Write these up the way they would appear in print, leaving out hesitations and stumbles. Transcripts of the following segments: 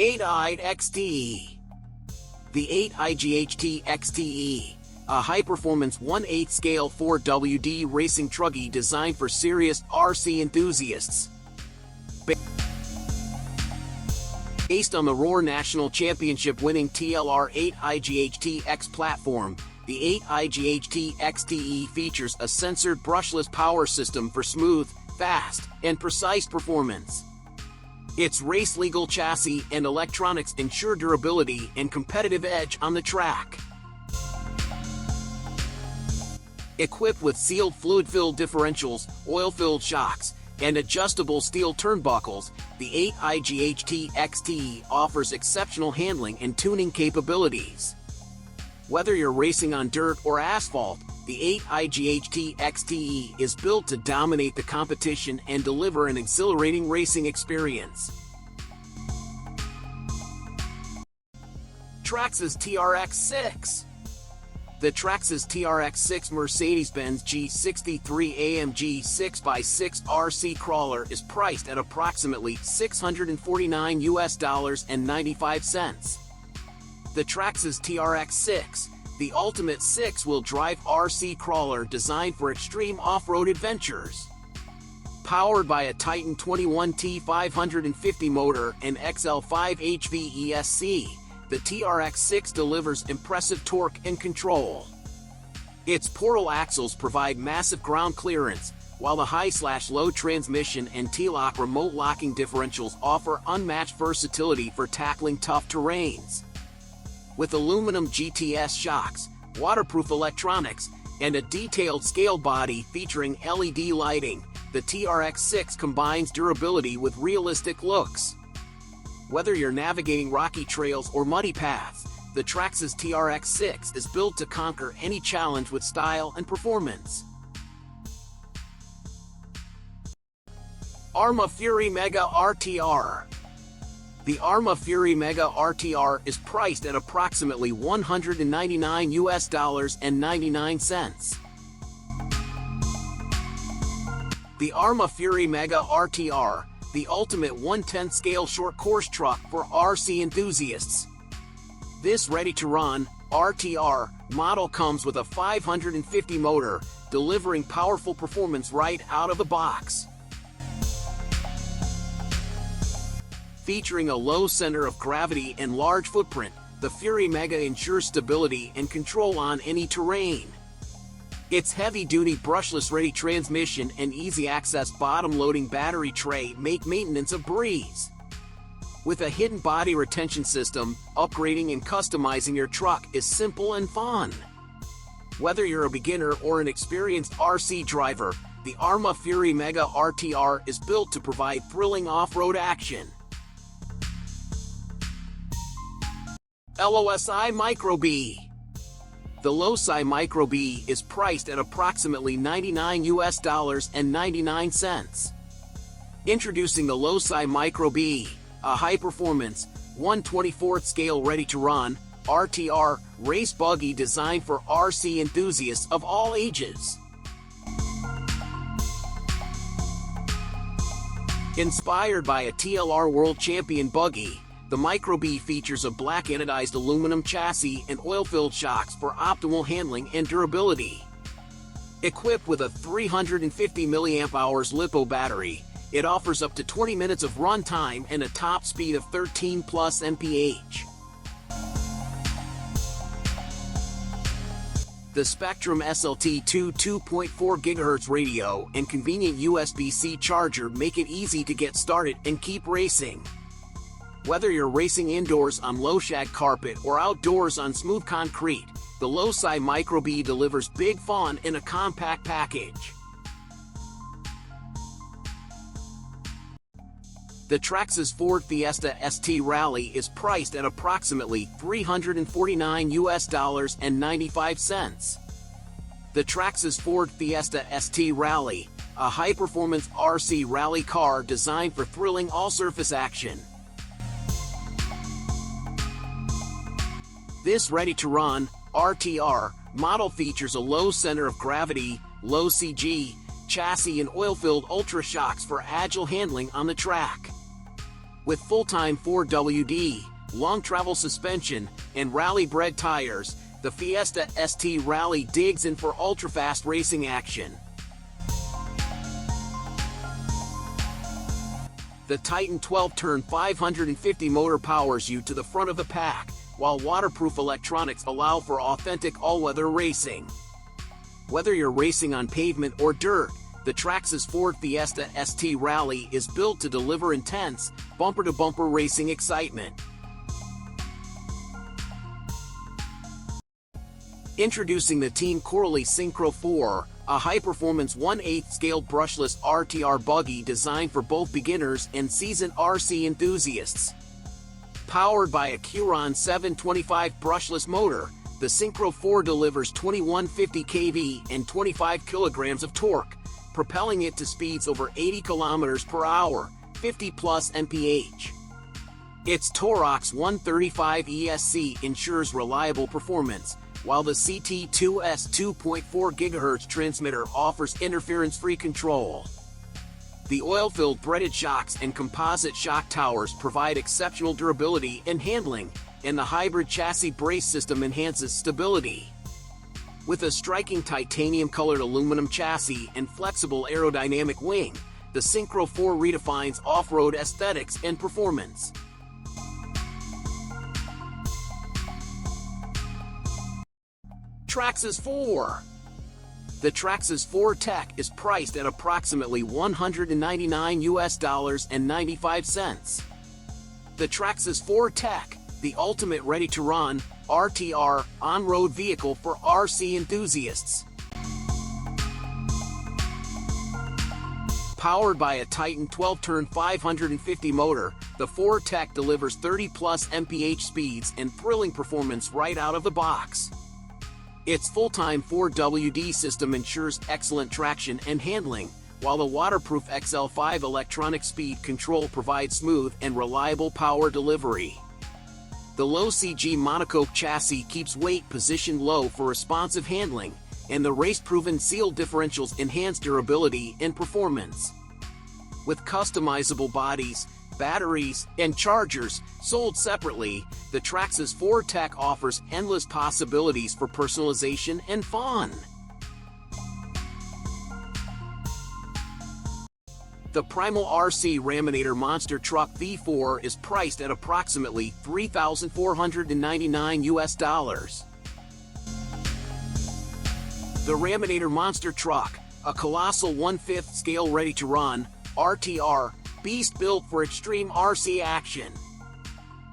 8i XTE. The 8i XTE, a high-performance 1/8 scale 4WD racing truggy designed for serious RC enthusiasts. Based on the Roar National Championship winning TLR 8i platform, the 8i XTE features a censored brushless power system for smooth, fast, and precise performance. Its race-legal chassis and electronics ensure durability and competitive edge on the track. Equipped with sealed fluid-filled differentials, oil-filled shocks, and adjustable steel turnbuckles, the 8i XTE offers exceptional handling and tuning capabilities. Whether you're racing on dirt or asphalt, the 8i XTE is built to dominate the competition and deliver an exhilarating racing experience. Traxxas TRX-6. The Traxxas TRX-6 Mercedes-Benz G63 AMG 6x6 RC crawler is priced at approximately $649.95. The Traxxas TRX-6, the ultimate six-wheel drive RC crawler designed for extreme off-road adventures. Powered by a Titan 21T 550 motor and XL5 HVESC, the TRX-6 delivers impressive torque and control. Its portal axles provide massive ground clearance, while the high/low transmission and T-lock remote locking differentials offer unmatched versatility for tackling tough terrains. With aluminum GTS shocks, waterproof electronics, and a detailed scale body featuring LED lighting, the TRX-6 combines durability with realistic looks. Whether you're navigating rocky trails or muddy paths, the Traxxas TRX-6 is built to conquer any challenge with style and performance. Arma Fury Mega RTR. The Arma Fury Mega RTR is priced at approximately $199.99. The Arma Fury Mega RTR, the ultimate 1/10 scale short course truck for RC enthusiasts. This ready-to-run RTR model comes with a 550 motor, delivering powerful performance right out of the box. Featuring a low center of gravity and large footprint, the Fury Mega ensures stability and control on any terrain. Its heavy-duty brushless-ready transmission and easy-access bottom-loading battery tray make maintenance a breeze. With a hidden body retention system, upgrading and customizing your truck is simple and fun. Whether you're a beginner or an experienced RC driver, the Arma Fury Mega RTR is built to provide thrilling off-road action. Losi Micro B. The Losi Micro B is priced at approximately $99.99. Introducing the Losi Micro B, a high-performance, 1/24 scale ready-to-run RTR race buggy designed for RC enthusiasts of all ages. Inspired by a TLR World Champion buggy, the Micro B features a black anodized aluminum chassis and oil-filled shocks for optimal handling and durability. Equipped with a 350 mAh LiPo battery, it offers up to 20 minutes of run time and a top speed of 13+ mph. The Spectrum SLT2 2.4 GHz radio and convenient USB-C charger make it easy to get started and keep racing. Whether you're racing indoors on low-shag carpet or outdoors on smooth concrete, the Losi Micro B delivers big fun in a compact package. The Traxxas Ford Fiesta ST Rally is priced at approximately $349.95. The Traxxas Ford Fiesta ST Rally, a high-performance RC rally car designed for thrilling all-surface action. This ready-to-run RTR model features a low center of gravity, low CG, chassis and oil-filled ultra shocks for agile handling on the track. With full-time 4WD, long travel suspension, and rally-bred tires, the Fiesta ST Rally digs in for ultra-fast racing action. The Titan 12-turn 550 motor powers you to the front of the pack, while waterproof electronics allow for authentic all-weather racing. Whether you're racing on pavement or dirt, the Traxxas Ford Fiesta ST Rally is built to deliver intense, bumper-to-bumper racing excitement. Introducing the Team Corley Synchro 4, a high-performance 1/8 scale brushless RTR buggy designed for both beginners and seasoned RC enthusiasts. Powered by a Curon 725 brushless motor, the Synchro 4 delivers 2150 kV and 25 kilograms of torque, propelling it to speeds over 80 kilometers per hour, 50 plus mph. Its Torox 135 ESC ensures reliable performance, while the CT2S 2.4 GHz transmitter offers interference-free control. The oil-filled threaded shocks and composite shock towers provide exceptional durability and handling, and the hybrid chassis brace system enhances stability. With a striking titanium-colored aluminum chassis and flexible aerodynamic wing, the Synchro 4 redefines off-road aesthetics and performance. Traxxas 4. The Traxxas 4 Tech is priced at approximately $199.95. The Traxxas 4 Tech, the ultimate ready-to-run, RTR, on-road vehicle for RC enthusiasts. Powered by a Titan 12-turn 550 motor, the 4 Tech delivers 30-plus mph speeds and thrilling performance right out of the box. Its full-time 4WD system ensures excellent traction and handling, while the waterproof XL5 electronic speed control provides smooth and reliable power delivery. The Losi G monocoque chassis keeps weight positioned low for responsive handling, and the race-proven seal differentials enhance durability and performance. With customizable bodies, batteries, and chargers sold separately, the Traxxas 4 Tech offers endless possibilities for personalization and fun. The Primal RC Raminator monster truck V4 is priced at approximately $3,499. The Raminator monster truck, a colossal 1/5 scale ready-to-run, RTR, beast built for extreme RC action.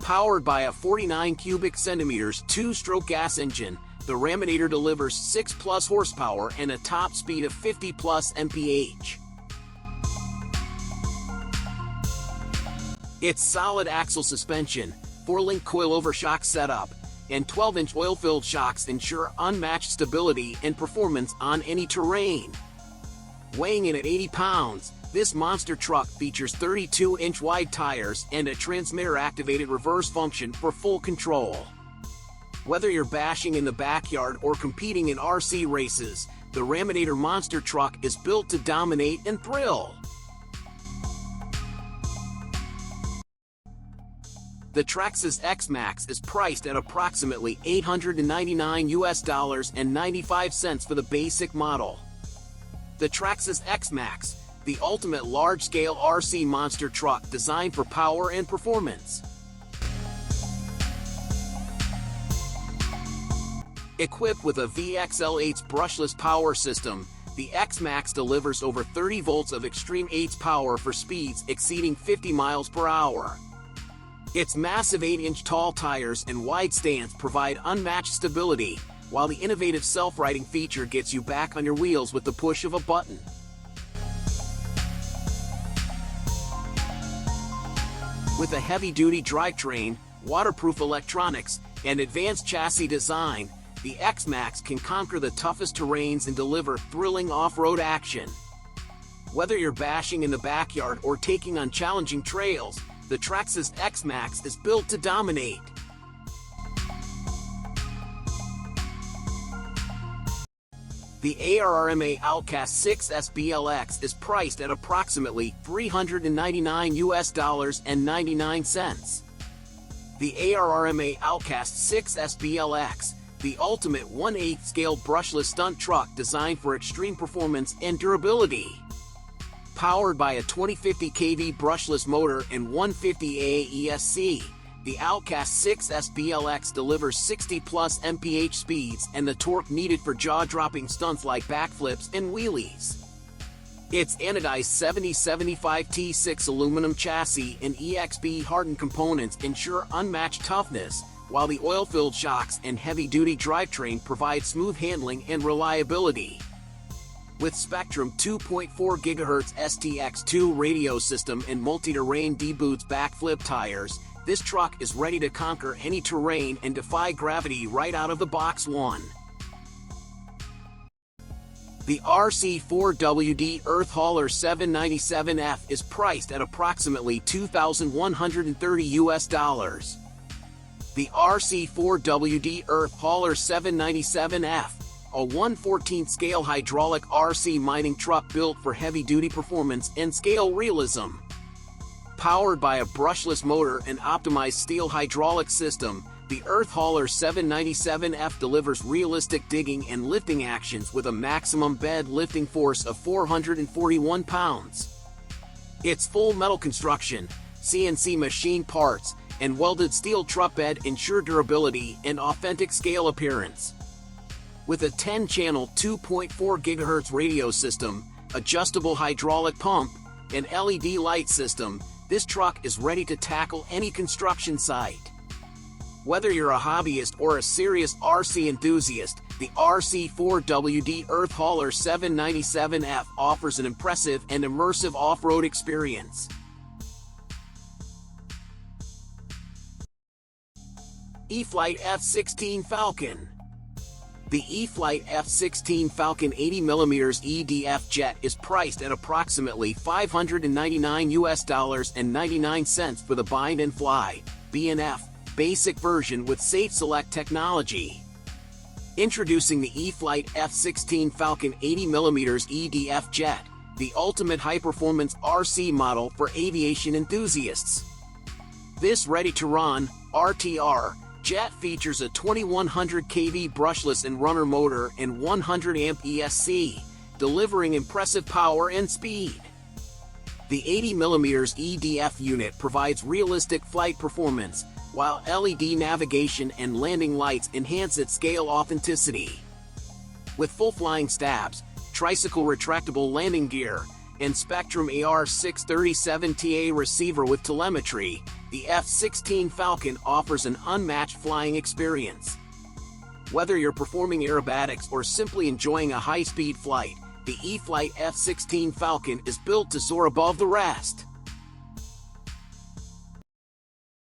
Powered by a 49 cubic centimeters 2-stroke gas engine, the Raminator delivers 6+ horsepower and a top speed of 50+ mph. Its solid axle suspension, 4-link coilover shock setup, and 12-inch oil-filled shocks ensure unmatched stability and performance on any terrain. Weighing in at 80 pounds, this monster truck features 32-inch wide tires and a transmitter-activated reverse function for full control. Whether you're bashing in the backyard or competing in RC races, the Raminator monster truck is built to dominate and thrill. The Traxxas X-Maxx is priced at approximately $899.95 for the basic model. The Traxxas X-Maxx, the ultimate large-scale RC monster truck designed for power and performance. Equipped with a VXL8's brushless power system, the X-Maxx delivers over 30 volts of extreme 8's power for speeds exceeding 50 miles per hour. Its massive 8-inch tall tires and wide stance provide unmatched stability, while the innovative self-riding feature gets you back on your wheels with the push of a button. With a heavy-duty drivetrain, waterproof electronics, and advanced chassis design, the X-Maxx can conquer the toughest terrains and deliver thrilling off-road action. Whether you're bashing in the backyard or taking on challenging trails, the Traxxas X-Maxx is built to dominate. The Arrma Outcast 6 SBLX is priced at approximately $399 The Arrma Outcast 6 SBLX, the ultimate 1/8 scale brushless stunt truck designed for extreme performance and durability. Powered by a 2050 kV brushless motor and 150 AAESC, the Outcast 6 SBLX delivers 60+ mph speeds and the torque needed for jaw-dropping stunts like backflips and wheelies. Its anodized 7075 T6 aluminum chassis and EXP hardened components ensure unmatched toughness, while the oil-filled shocks and heavy-duty drivetrain provide smooth handling and reliability. With Spectrum 2.4 GHz STX2 radio system and multi-terrain D-Boots backflip tires, this truck is ready to conquer any terrain and defy gravity right out of the box. The RC4WD Earth Hauler 797F is priced at approximately $2,130. The RC4WD Earth Hauler 797F, a 1/14 scale hydraulic RC mining truck built for heavy-duty performance and scale realism. Powered by a brushless motor and optimized steel hydraulic system, the Earth Hauler 797F delivers realistic digging and lifting actions with a maximum bed lifting force of 441 pounds. Its full metal construction, CNC machine parts, and welded steel truck bed ensure durability and authentic scale appearance. With a 10-channel 2.4 GHz radio system, adjustable hydraulic pump, and LED light system, this truck is ready to tackle any construction site. Whether you're a hobbyist or a serious RC enthusiast, the RC4WD Earth Hauler 797F offers an impressive and immersive off-road experience. E-flite F-16 Falcon. The E-flite F-16 Falcon 80mm EDF jet is priced at approximately $599.99 for the bind and fly (B&F) basic version with Safe Select technology. Introducing the E-flite F-16 Falcon 80mm EDF jet, the ultimate high-performance RC model for aviation enthusiasts. This ready-to-run RTR jet features a 2100 kV brushless and runner motor and 100 amp ESC, delivering impressive power and speed. The 80mm EDF unit provides realistic flight performance, while LED navigation and landing lights enhance its scale authenticity. With full flying stabs, tricycle retractable landing gear, and Spectrum AR637TA receiver with telemetry, the F-16 Falcon offers an unmatched flying experience. Whether you're performing aerobatics or simply enjoying a high-speed flight, the E-flite F-16 Falcon is built to soar above the rest.